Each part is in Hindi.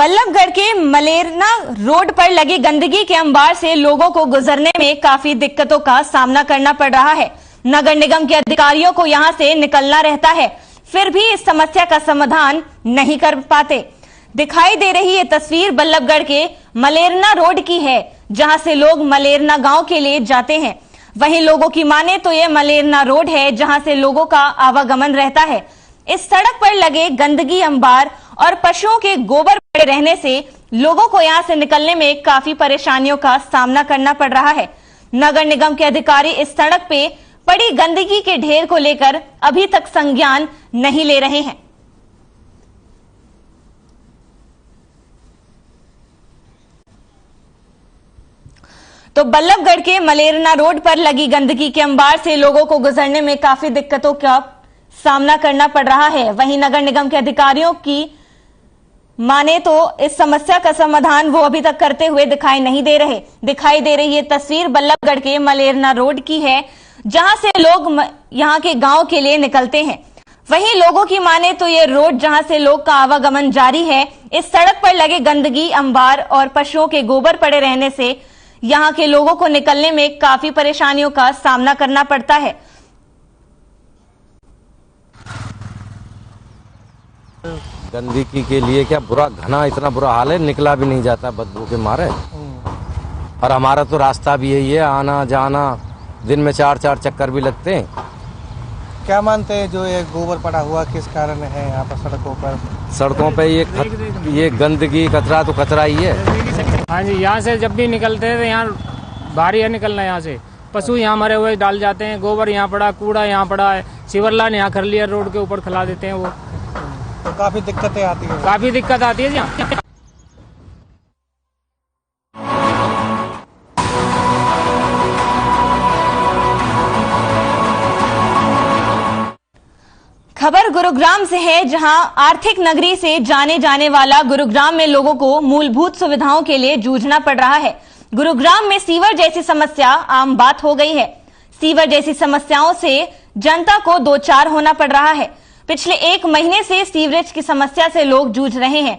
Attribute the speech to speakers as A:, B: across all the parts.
A: बल्लभगढ़ के मलेरना रोड पर लगी गंदगी के अंबार से लोगों को गुजरने में काफी दिक्कतों का सामना करना पड़ रहा है। नगर निगम के अधिकारियों को यहां से निकलना रहता है, फिर भी इस समस्या का समाधान नहीं कर पाते। दिखाई दे रही ये तस्वीर बल्लभगढ़ के मलेरना रोड की है, जहां से लोग मलेरना गांव के लिए जाते हैं। वहीं लोगों की माने तो ये मलेरना रोड है जहां से लोगों का आवागमन रहता है। इस सड़क पर लगे गंदगी अंबार और पशुओं के गोबर पड़े रहने से लोगों को यहां से निकलने में काफी परेशानियों का सामना करना पड़ रहा है। नगर निगम के अधिकारी इस सड़क पे पड़ी गंदगी के ढेर को लेकर अभी तक संज्ञान नहीं ले रहे हैं। तो बल्लभगढ़ के मलेरना रोड पर लगी गंदगी के अंबार से लोगों को गुजरने में काफी दिक्कतों का सामना करना पड़ रहा है। वहीं नगर निगम के अधिकारियों की माने तो इस समस्या का समाधान वो अभी तक करते हुए दिखाई नहीं दे रहे। दिखाई दे रही ये तस्वीर बल्लभगढ़ के मलेरना रोड की है, जहां से लोग यहां के गांव के लिए निकलते हैं। वहीं लोगों की माने तो ये रोड जहां से लोग का आवागमन जारी है, इस सड़क पर लगे गंदगी अंबार और पशुओं के गोबर पड़े रहने से यहां के लोगों को निकलने में काफी परेशानियों का सामना करना पड़ता है।
B: गंदगी के लिए क्या बुरा घना इतना बुरा हाल है, निकला भी नहीं जाता बदबू के मारे। और हमारा तो रास्ता भी यही है, आना जाना, दिन में 4-4 चक्कर भी लगते हैं।
C: क्या मानते हैं जो ये गोबर पड़ा हुआ किस कारण है यहाँ पर सड़कों पर?
B: सड़कों पे ये गंदगी कचरा तो कचरा ही है।
D: हाँ जी, यहाँ से जब भी निकलते हैं तो यहाँ भारी है निकलना। यहाँ से पशु यहाँ मरे हुए डाल जाते हैं, गोबर यहाँ पड़ा, कूड़ा यहाँ पड़ा है, सीवरलाइन यहाँ कर लिया, रोड के ऊपर खिला देते हैं। वो
C: तो काफी दिक्कतें आती है।
D: काफी दिक्कत आती है यहाँ।
A: खबर गुरुग्राम से है, जहां आर्थिक नगरी से जाने वाला गुरुग्राम में लोगों को मूलभूत सुविधाओं के लिए जूझना पड़ रहा है। गुरुग्राम में सीवर जैसी समस्या आम बात हो गई है। सीवर जैसी समस्याओं से जनता को दो चार होना पड़ रहा है। पिछले 1 महीने से सीवरेज की समस्या से लोग जूझ रहे हैं।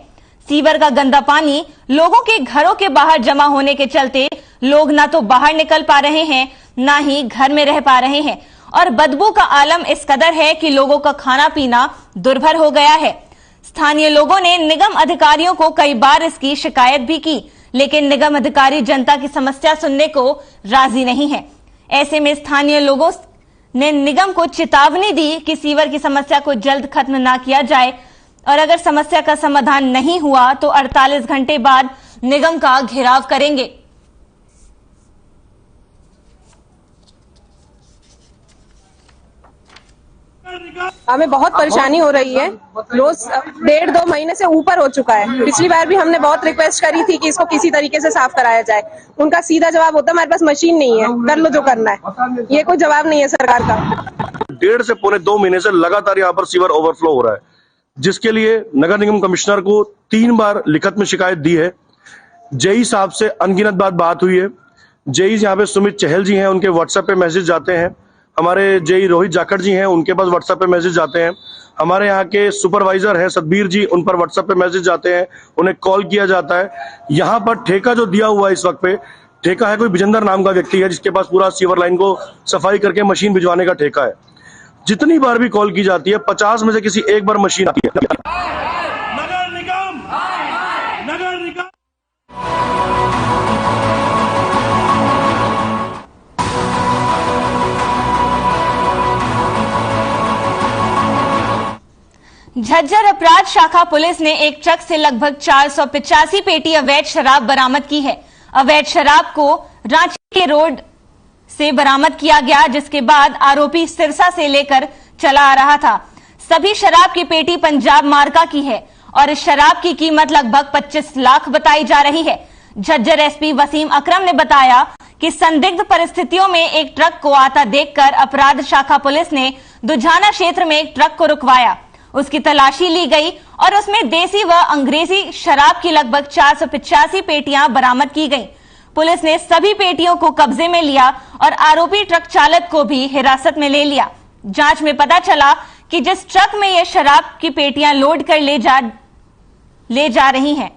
A: सीवर का गंदा पानी लोगों के घरों के बाहर जमा होने के चलते लोग ना तो बाहर निकल पा रहे हैं, ना ही घर में रह पा रहे हैं। और बदबू का आलम इस कदर है कि लोगों का खाना पीना दुर्भर हो गया है। स्थानीय लोगों ने निगम अधिकारियों को कई बार इसकी शिकायत भी की, लेकिन निगम अधिकारी जनता की समस्या सुनने को राजी नहीं है। ऐसे में स्थानीय लोगों ने निगम को चेतावनी दी कि सीवर की समस्या को जल्द खत्म ना किया जाए, और अगर समस्या का समाधान नहीं हुआ तो 48 घंटे बाद निगम का घेराव करेंगे।
E: हमें बहुत परेशानी हो रही है। रोज 1.5-2 महीने से ऊपर हो चुका है। पिछली बार भी हमने बहुत रिक्वेस्ट करी थी कि इसको किसी तरीके से साफ कराया जाए। उनका सीधा जवाब होता है हमारे पास मशीन नहीं है, कर लो जो करना है। ये कोई जवाब नहीं है सरकार का।
F: 1.5 से पौने 2 महीने से लगातार यहाँ पर सीवर ओवरफ्लो हो रहा है, जिसके लिए नगर निगम कमिश्नर को 3 बार लिखित में शिकायत दी है। जेई साहब से अनगिनत बात हुई है। जेई यहाँ पे सुमित चहल जी हैं, उनके व्हाट्सएप पे मैसेज जाते हैं। हमारे जेई रोहित जाखड़ जी हैं, उनके पास व्हाट्सएप पे मैसेज जाते हैं। हमारे यहाँ के सुपरवाइजर हैं सतबीर जी, उन पर व्हाट्सएप पे मैसेज जाते हैं, उन्हें कॉल किया जाता है। यहाँ पर ठेका जो दिया हुआ है इस वक्त पे, ठेका है कोई विजेंदर नाम का व्यक्ति है, जिसके पास पूरा सीवर लाइन को सफाई करके मशीन भिजवाने का ठेका है। जितनी बार भी कॉल की जाती है 50 में से किसी एक बार मशीन आती है।
G: नगर निगम, नगर निगम।
A: झज्जर अपराध शाखा पुलिस ने एक ट्रक से लगभग 485 पेटी अवैध शराब बरामद की है। अवैध शराब को रांची के रोड से बरामद किया गया, जिसके बाद आरोपी सिरसा से लेकर चला आ रहा था। सभी शराब की पेटी पंजाब मार्का की है और इस शराब की कीमत लगभग 25 लाख बताई जा रही है। झज्जर एसपी वसीम अकरम ने बताया कि संदिग्ध परिस्थितियों में एक ट्रक को आता देखकर अपराध शाखा पुलिस ने दुझाना क्षेत्र में एक ट्रक को रुकवाया। उसकी तलाशी ली गई और उसमें देसी व अंग्रेजी शराब की लगभग 485 पेटियां बरामद की गई। पुलिस ने सभी पेटियों को कब्जे में लिया और आरोपी ट्रक चालक को भी हिरासत में ले लिया। जांच में पता चला कि जिस ट्रक में यह शराब की पेटियां लोड कर ले जा रही हैं,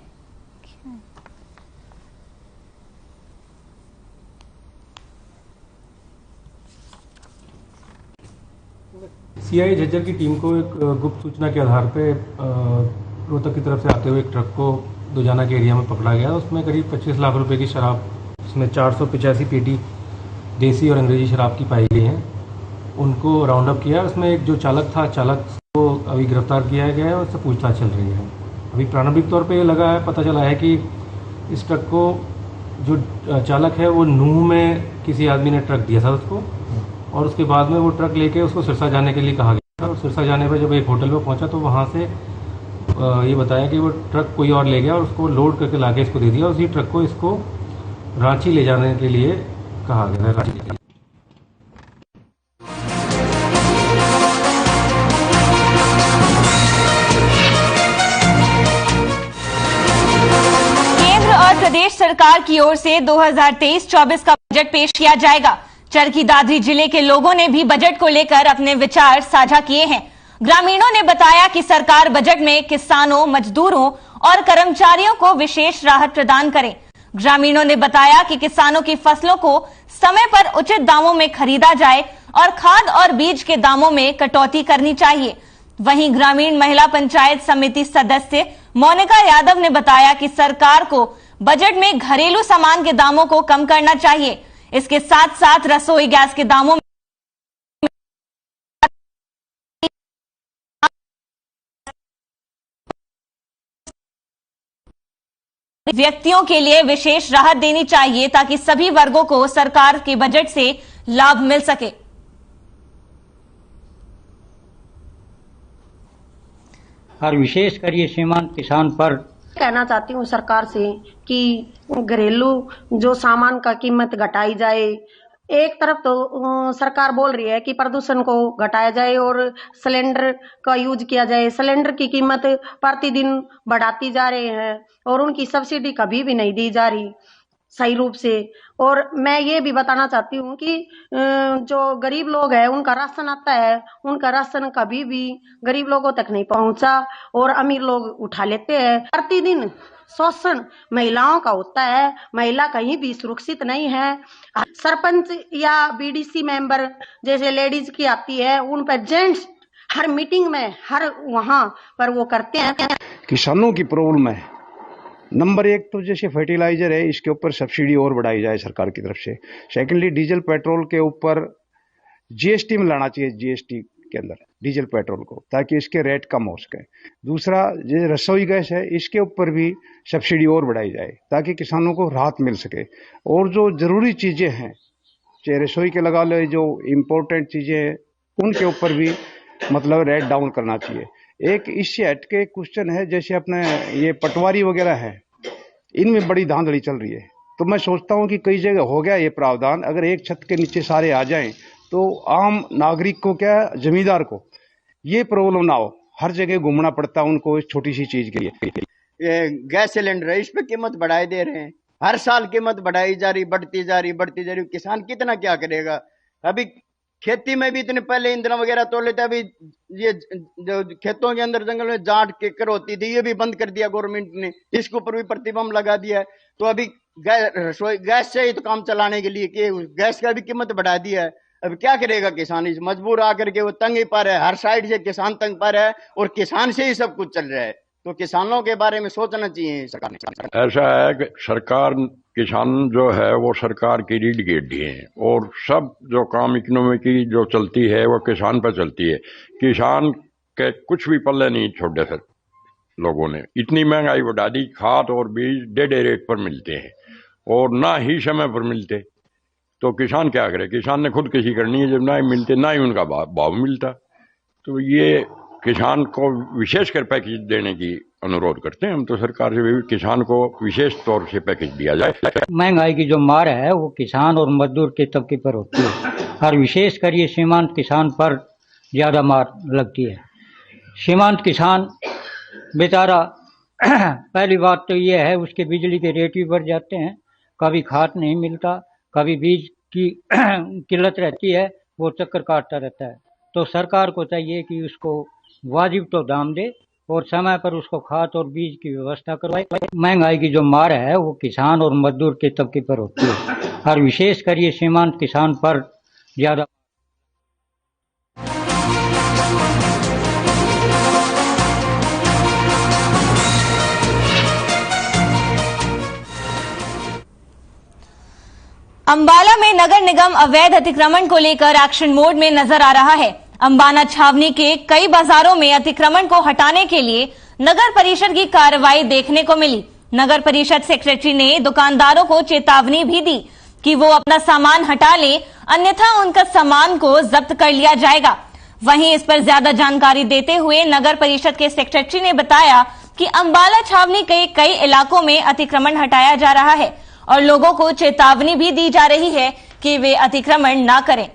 H: सीआई झज्जर की टीम को एक गुप्त सूचना के आधार पे रोहतक की तरफ से आते हुए एक ट्रक को दुजाना के एरिया में पकड़ा गया। उसमें करीब 25 लाख रुपए की शराब, उसमें 485 पेटी देसी और अंग्रेजी शराब की पाई गई हैं। उनको राउंड अप किया। उसमें एक जो चालक था, चालक को अभी गिरफ्तार किया गया है और उससे पूछताछ चल रही है। अभी प्रारंभिक तौर पे ये लगा है, पता चला है कि इस ट्रक को जो चालक है वो नूह में किसी आदमी ने ट्रक दिया था उसको, और उसके बाद में वो ट्रक लेके उसको सिरसा जाने के लिए कहा गया। और सिरसा जाने पर जब एक होटल में पहुंचा तो वहाँ से ये बताया कि वो ट्रक कोई और ले गया और उसको लोड करके लाके इसको दे दिया। उसी ट्रक को इसको रांची ले जाने के लिए कहा गया है। रांची
A: प्रदेश सरकार की ओर से 2023-24 का बजट पेश किया जाएगा। चरखी दादरी जिले के लोगों ने भी बजट को लेकर अपने विचार साझा किए हैं। ग्रामीणों ने बताया कि सरकार बजट में किसानों, मजदूरों और कर्मचारियों को विशेष राहत प्रदान करे। ग्रामीणों ने बताया कि किसानों की फसलों को समय पर उचित दामों में खरीदा जाए और खाद और बीज के दामों में कटौती करनी चाहिए। वहीं ग्रामीण महिला पंचायत समिति सदस्य मोनिका यादव ने बताया कि सरकार को बजट में घरेलू सामान के दामों को कम करना चाहिए। इसके साथ साथ रसोई गैस के दामों में व्यक्तियों के लिए विशेष राहत देनी चाहिए ताकि सभी वर्गों को सरकार के बजट से लाभ मिल सके।
I: और विशेषकर ये सीमांत किसान पर
J: कहना चाहती हूँ सरकार से कि घरेलू जो सामान का कीमत घटाई जाए। एक तरफ तो सरकार बोल रही है कि प्रदूषण को घटाया जाए और सिलेंडर का यूज किया जाए। सिलेंडर की कीमत प्रतिदिन बढ़ाती जा रही है और उनकी सब्सिडी कभी भी नहीं दी जा रही सही रूप से। और मैं ये भी बताना चाहती हूँ कि जो गरीब लोग हैं उनका राशन आता है, उनका राशन कभी भी गरीब लोगों तक नहीं पहुंचा और अमीर लोग उठा लेते हैं। प्रतिदिन शोषण महिलाओं का होता है, महिला कहीं भी सुरक्षित नहीं है। सरपंच या बीडीसी मेंबर जैसे लेडीज की आती है, उन पर जेंट्स हर मीटिंग में हर वहां पर वो करते हैं।
K: किसानों की प्रॉब्लम है नंबर एक तो जैसे फर्टिलाइजर है, इसके ऊपर सब्सिडी और बढ़ाई जाए सरकार की तरफ से। सेकेंडली डीजल पेट्रोल के ऊपर जीएसटी में लाना चाहिए, जीएसटी के अंदर डीजल पेट्रोल को, ताकि इसके रेट कम हो सके। दूसरा जो रसोई गैस है इसके ऊपर भी सब्सिडी और बढ़ाई जाए ताकि किसानों को राहत मिल सके। और जो जरूरी चीजें हैं, चाहे रसोई के लगा लो, जो इम्पोर्टेंट चीजें हैं उनके ऊपर भी मतलब रेट डाउन करना चाहिए। एक इससे हट के क्वेश्चन है, जैसे अपने ये पटवारी वगैरह है, इनमें बड़ी धांधली चल रही है। तो मैं सोचता हूँ कि कई जगह हो गया ये प्रावधान, अगर एक छत के नीचे सारे आ जाएं तो आम नागरिक को क्या, जमींदार को ये प्रॉब्लम ना हो। हर जगह घूमना पड़ता है उनको इस छोटी सी चीज के लिए।
L: ये गैस सिलेंडर है, इस पे कीमत बढ़ाई दे रहे हैं, हर साल कीमत बढ़ाई जा रही, बढ़ती जा रही। किसान कितना क्या करेगा? अभी खेती में भी इतने पहले ईंधन वगैरह तोड़ लेते, अभी ये जो खेतों के अंदर जंगल में जाट केकर होती थी, ये भी बंद कर दिया गवर्नमेंट ने, इसके ऊपर भी प्रतिबंध लगा दिया है। तो अभी गैस से ही तो काम चलाने के लिए कि गैस का भी कीमत बढ़ा दिया है। अब क्या करेगा किसान? इस मजबूर आकर के वो तंग ही पा रहा है, हर साइड से किसान तंग पा रहा है और किसान से ही सब कुछ चल रहा है। तो किसानों के बारे में सोचना चाहिए सरकार ने।
M: ऐसा है कि सरकार, किसान जो है वो सरकार की रीढ़ की हड्डी है और सब जो काम इकोनॉमी की जो चलती है वो किसान पर चलती है। किसान के कुछ भी पल्ले नहीं छोड़े सर लोगों ने। इतनी महंगाई बढ़ा दी, खाद और बीज डेढ़ रेट पर मिलते हैं और ना ही समय पर मिलते, तो किसान क्या करे? किसान ने खुद कृषि करनी है, जब ना ही मिलते ना ही उनका भाव मिलता। तो ये किसान को विशेषकर पैकेज देने की अनुरोध करते हैं हम तो सरकार से भी, किसान को विशेष तौर से पैकेज दिया जाए।
I: महंगाई की जो मार है वो किसान और मजदूर के तबके पर होती है और विशेषकर ये सीमांत किसान पर ज्यादा मार लगती है। सीमांत किसान बेचारा पहली बात तो ये है, उसके बिजली के रेट भी बढ़ जाते हैं, कभी खाद नहीं मिलता, कभी बीज की किल्लत रहती है, वो चक्कर काटता रहता है। तो सरकार को चाहिए कि उसको वाजिब तो दाम दे और समय पर उसको खाद और बीज की व्यवस्था करवाए। महंगाई की जो मार है वो किसान और मजदूर के तबके पर होती है और विशेषकर ये सीमांत किसान पर ज्यादा।
A: अंबाला में नगर निगम अवैध अतिक्रमण को लेकर एक्शन मोड में नजर आ रहा है। अंबाला छावनी के कई बाजारों में अतिक्रमण को हटाने के लिए नगर परिषद की कार्रवाई देखने को मिली। नगर परिषद सेक्रेटरी ने दुकानदारों को चेतावनी भी दी कि वो अपना सामान हटा ले, अन्यथा उनका सामान को जब्त कर लिया जाएगा। वहीं इस पर ज्यादा जानकारी देते हुए नगर परिषद के सेक्रेटरी ने बताया कि अंबाला छावनी के कई इलाकों में अतिक्रमण हटाया जा रहा है और लोगों को चेतावनी भी दी जा रही है कि वे अतिक्रमण ना करें।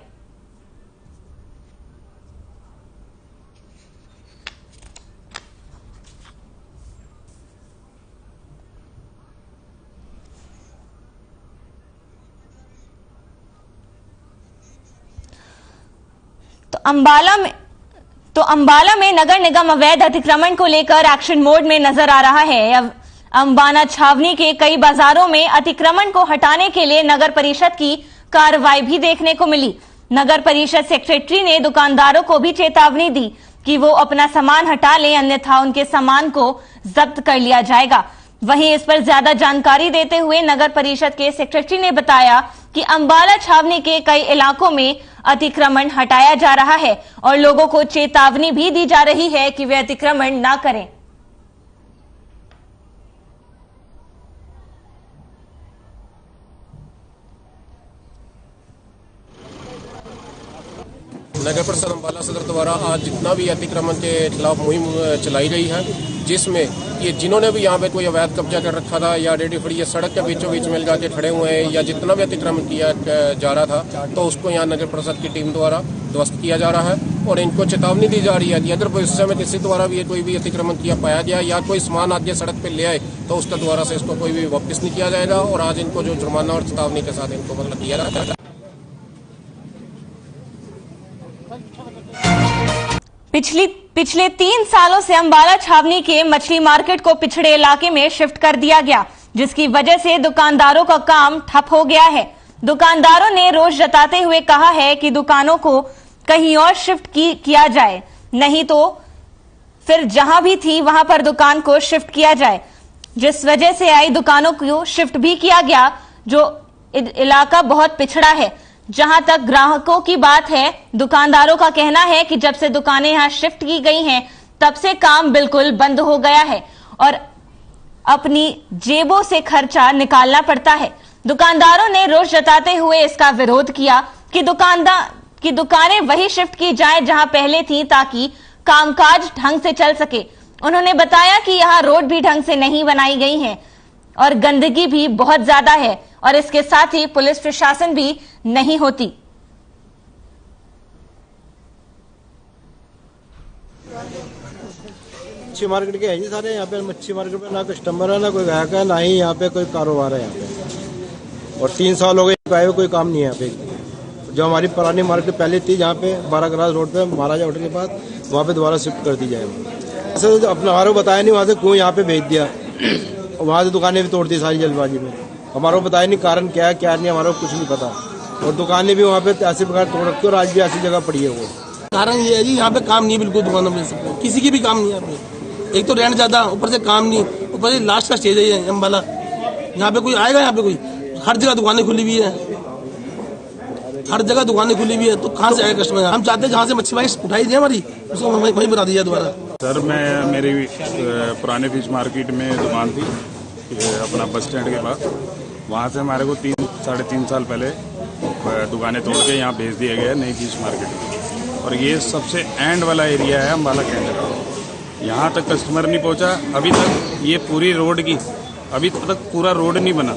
A: तो अंबाला में नगर निगम अवैध अतिक्रमण को लेकर एक्शन मोड में नजर आ रहा है। अंबाला छावनी के कई बाजारों में अतिक्रमण को हटाने के लिए नगर परिषद की कार्रवाई भी देखने को मिली। नगर परिषद सेक्रेटरी ने दुकानदारों को भी चेतावनी दी कि वो अपना सामान हटा लें, अन्यथा उनके सामान को जब्त कर लिया जाएगा। वहीं इस पर ज्यादा जानकारी देते हुए नगर परिषद के सेक्रेटरी ने बताया कि अंबाला छावनी के कई इलाकों में अतिक्रमण हटाया जा रहा है और लोगों को चेतावनी भी दी जा रही है कि वे अतिक्रमण ना करें।
N: नगर परिषद अंबाला सदर द्वारा आज जितना भी अतिक्रमण के खिलाफ मुहिम चलाई गई है, जिसमें ये जिन्होंने भी यहाँ पे कोई अवैध कब्जा कर रखा था या रेडी फड़ी या सड़क के बीचों बीच मिल जाके खड़े हुए हैं या जितना भी अतिक्रमण किया जा रहा था, तो उसको यहाँ नगर परिषद की टीम द्वारा ध्वस्त किया जा रहा है और इनको चेतावनी दी जा रही है कि अगर भविष्य में किसी द्वारा भी कोई भी अतिक्रमण किया पाया गया या कोई सामान आगे सड़क पे ले आए तो उसका द्वारा से इसको कोई भी वापस नहीं किया जाएगा और आज इनको जो जुर्माना और चेतावनी के साथ इनको मतलब दिया जाएगा।
A: पिछले 3 सालों से अंबाला छावनी के मछली मार्केट को पिछड़े इलाके में शिफ्ट कर दिया गया, जिसकी वजह से दुकानदारों का काम ठप हो गया है। दुकानदारों ने रोष जताते हुए कहा है कि दुकानों को कहीं और शिफ्ट किया जाए, नहीं तो फिर जहां भी थी वहां पर दुकान को शिफ्ट किया जाए। जिस वजह से आई दुकानों को शिफ्ट भी किया गया, जो इलाका बहुत पिछड़ा है। जहां तक ग्राहकों की बात है, दुकानदारों का कहना है कि जब से दुकानें यहां शिफ्ट की गई हैं, तब से काम बिल्कुल बंद हो गया है और अपनी जेबों से खर्चा निकालना पड़ता है। दुकानदारों ने रोष जताते हुए इसका विरोध किया कि दुकानें वही शिफ्ट की जाएं जहां पहले थी, ताकि कामकाज ढंग से चल सके। उन्होंने बताया कि यहां रोड भी ढंग से नहीं बनाई गई है और गंदगी भी बहुत ज्यादा है और इसके साथ ही पुलिस प्रशासन भी नहीं होती।
O: मच्छी मार्केट के है जी सारे यहाँ पे। मच्छी मार्केट में ना कस्टमर है, ना कोई ग्राहक है, ना ही यहाँ पे कोई कारोबार है यहाँ पे। और 3 साल हो गए कोई काम नहीं है यहाँ पे। जो हमारी पुरानी मार्केट पहले थी, जहाँ पे 12 ग्रास रोड पे महाराजा होटल के पास, वहाँ पे दोबारा शिफ्ट कर दी जाए। ऐसे अपने हमारे को बताया नहीं, वहाँ से क्यों यहाँ पे भेज दिया। वहाँ से दुकानें भी तोड़ दी सारी जल्दबाजी में। हमारे को बताया नहीं कारण क्या है क्या नहीं, हमारे को कुछ नहीं पता। और दुकानें भी वहाँ पे ऐसे प्रकार तोड़ रखी और आज भी ऐसी जगह पड़ी है। वो
P: कारण ये है जी, यहाँ पे काम नहीं है बिल्कुल दुकानों में, किसी की भी काम नहीं है यहाँ पे। एक तो रेंट ज्यादा, ऊपर से काम नहीं, ऊपर से लास्ट का स्टेज है ये अम्बाला। यहाँ पे कोई आएगा, यहाँ पे कोई हर जगह दुकानें खुली हुई है, हर जगह दुकानें खुली हुई है, तो कहाँ से आएगा कस्टमर। हम चाहते हैं जहाँ से मच्छी भाई उठाई जाए हमारी, उसको वही बता दीजिए दोबारा।
Q: सर मेरी पुराने फिश मार्केट में दुकान थी अपना बस स्टैंड के पास। वहाँ से हमारे को 3-3.5 साल पहले दुकानें तोड़ के यहाँ भेज दिया गया नई फिश मार्केट। और ये सबसे एंड वाला एरिया है अम्बाला के अंदर। यहाँ तक कस्टमर नहीं पहुँचा अभी तक। ये पूरी रोड की अभी तक पूरा रोड नहीं बना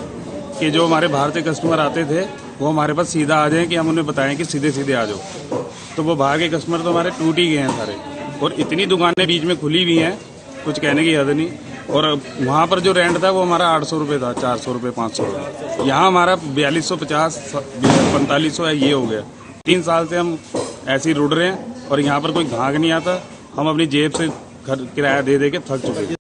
Q: कि जो हमारे बाहर से कस्टमर आते थे वो हमारे पास सीधा आ जाएं कि हम उन्हें बताएं कि सीधे सीधे आ जाओ। तो वो बाहर के कस्टमर तो हमारे टूट ही गए हैं सारे। और इतनी दुकानें बीच में खुली हुई हैं, कुछ कहने की हद नहीं। और वहाँ पर जो रेंट था वो हमारा 800 रुपये था, 400 रुपये, 500 रुपये। यहाँ हमारा 4250, 4500 ये हो गया। 3 साल से हम ऐसे ही रुड़ रहे हैं और यहाँ पर कोई घाघ नहीं आता। हम अपनी जेब से घर किराया दे दे के थक चुके हैं।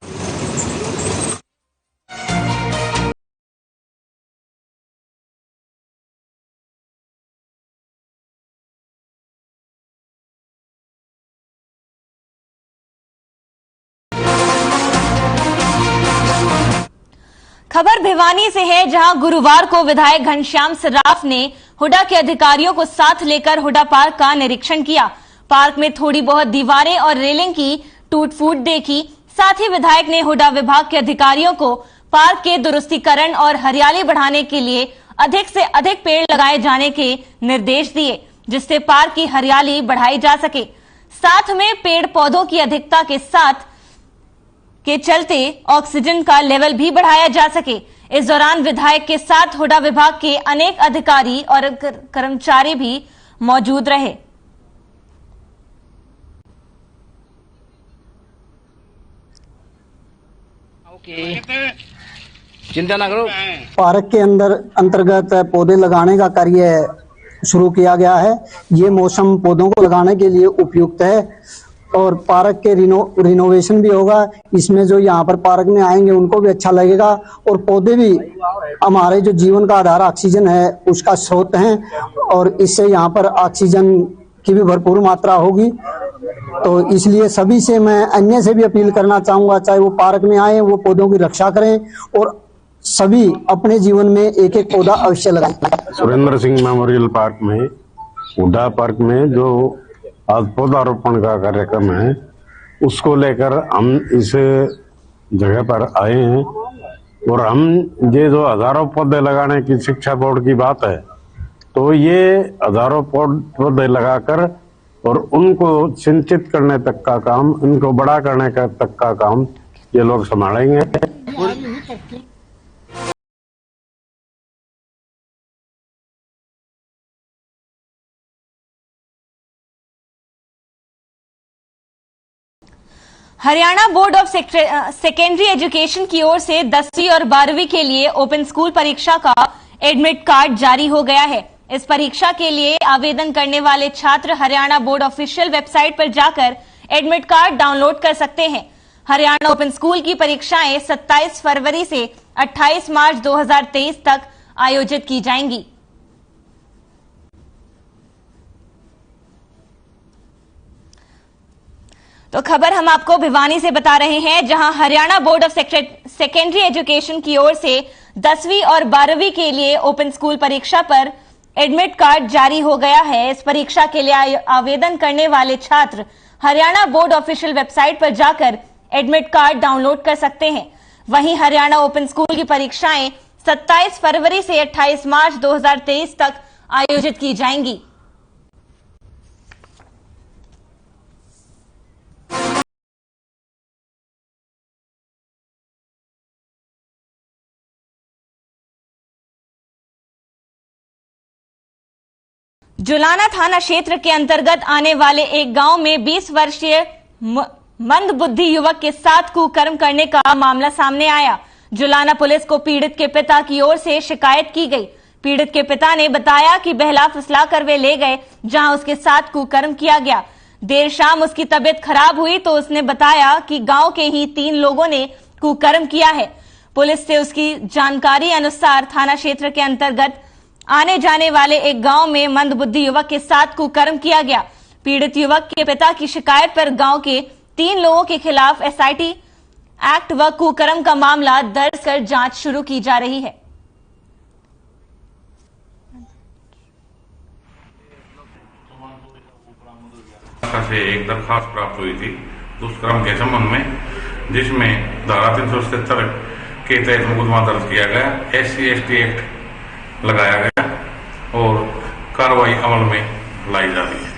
A: खबर भिवानी से है, जहां गुरुवार को विधायक घनश्याम सराफ ने हुडा के अधिकारियों को साथ लेकर हुडा पार्क का निरीक्षण किया। पार्क में थोड़ी बहुत दीवारें और रेलिंग की टूट फूट देखी। साथ ही विधायक ने हुडा विभाग के अधिकारियों को पार्क के दुरुस्तीकरण और हरियाली बढ़ाने के लिए अधिक से अधिक पेड़ लगाए जाने के निर्देश दिए, जिससे पार्क की हरियाली बढ़ाई जा सके। साथ में पेड़ पौधों की अधिकता के साथ के चलते ऑक्सीजन का लेवल भी बढ़ाया जा सके। इस दौरान विधायक के साथ हुडा विभाग के अनेक अधिकारी और कर्मचारी भी मौजूद रहे।
B: चिंता ना करो।
R: पार्क के अंतर्गत पौधे लगाने का कार्य शुरू किया गया है। ये मौसम पौधों को लगाने के लिए उपयुक्त है और पार्क के रिनोवेशन भी होगा। इसमें जो यहाँ पर पार्क में आएंगे उनको भी अच्छा लगेगा और पौधे भी हमारे जो जीवन का आधार ऑक्सीजन है उसका स्रोत हैं और इससे यहाँ पर ऑक्सीजन की भी भरपूर मात्रा होगी। तो इसलिए सभी से मैं अन्य से भी अपील करना चाहूंगा, चाहे वो पार्क में आए वो पौधों की रक्षा करें और सभी अपने जीवन में एक एक पौधा अवश्य लगाएं।
S: सुरेंद्र सिंह मेमोरियल पार्क में, हुडा पार्क में जो आज पौधारोपण का कार्यक्रम है उसको लेकर हम इस जगह पर आए हैं और हम ये जो हजारों पौधे लगाने की शिक्षा बोर्ड की बात है, तो ये हजारों पौधे लगाकर और उनको सिंचित करने तक का काम, उनको बड़ा करने का तक का काम ये लोग संभालेंगे।
A: Haryana board of secondary education की ओर से 10वीं और 12वीं के लिए ओपन स्कूल परीक्षा का एडमिट कार्ड जारी हो गया है। इस परीक्षा के लिए आवेदन करने वाले छात्र हरियाणा बोर्ड ऑफिशियल वेबसाइट पर जाकर एडमिट कार्ड डाउनलोड कर सकते हैं। हरियाणा ओपन स्कूल की परीक्षाएं 27 फरवरी से 28 मार्च 2023 तक आयोजित की जाएंगी। तो खबर हम आपको भिवानी से बता रहे हैं, जहां Haryana board of secondary education की ओर से 10वीं और 12वीं के लिए ओपन स्कूल परीक्षा पर एडमिट कार्ड जारी हो गया है। इस परीक्षा के लिए आवेदन करने वाले छात्र हरियाणा बोर्ड ऑफिशियल वेबसाइट पर जाकर एडमिट कार्ड डाउनलोड कर सकते हैं। वहीं हरियाणा ओपन स्कूल की परीक्षाएं 27 फरवरी से 28 मार्च 2023 तक आयोजित की जाएंगी। जुलाना थाना क्षेत्र के अंतर्गत आने वाले एक गांव में 20 वर्षीय मंदबुद्धि युवक के साथ कुकर्म करने का मामला सामने आया। जुलाना पुलिस को पीड़ित के पिता की ओर से शिकायत की गई। पीड़ित के पिता ने बताया कि बहला फुसला कर वे ले गए, जहां उसके साथ कुकर्म किया गया। देर शाम उसकी तबीयत खराब हुई तो उसने बताया कि गांव के ही 3 लोगों ने कुकर्म किया है। पुलिस से उसकी जानकारी अनुसार थाना क्षेत्र के अंतर्गत आने जाने वाले एक गांव में मंदबुद्धि युवक के साथ कुकर्म किया गया। पीड़ित युवक के पिता की शिकायत पर गांव के 3 लोगों के खिलाफ एसआईटी एक्ट व कुकर्म का मामला दर्ज कर जांच शुरू की जा रही है।
T: से एक दरखास्त प्राप्त हुई थी दुष्कर्म के संबंध में, जिसमें धारा 377 के तहत मुकदमा दर्ज किया गया, SC/ST एक्ट लगाया गया और कार्रवाई अमल में लाई जा रही है।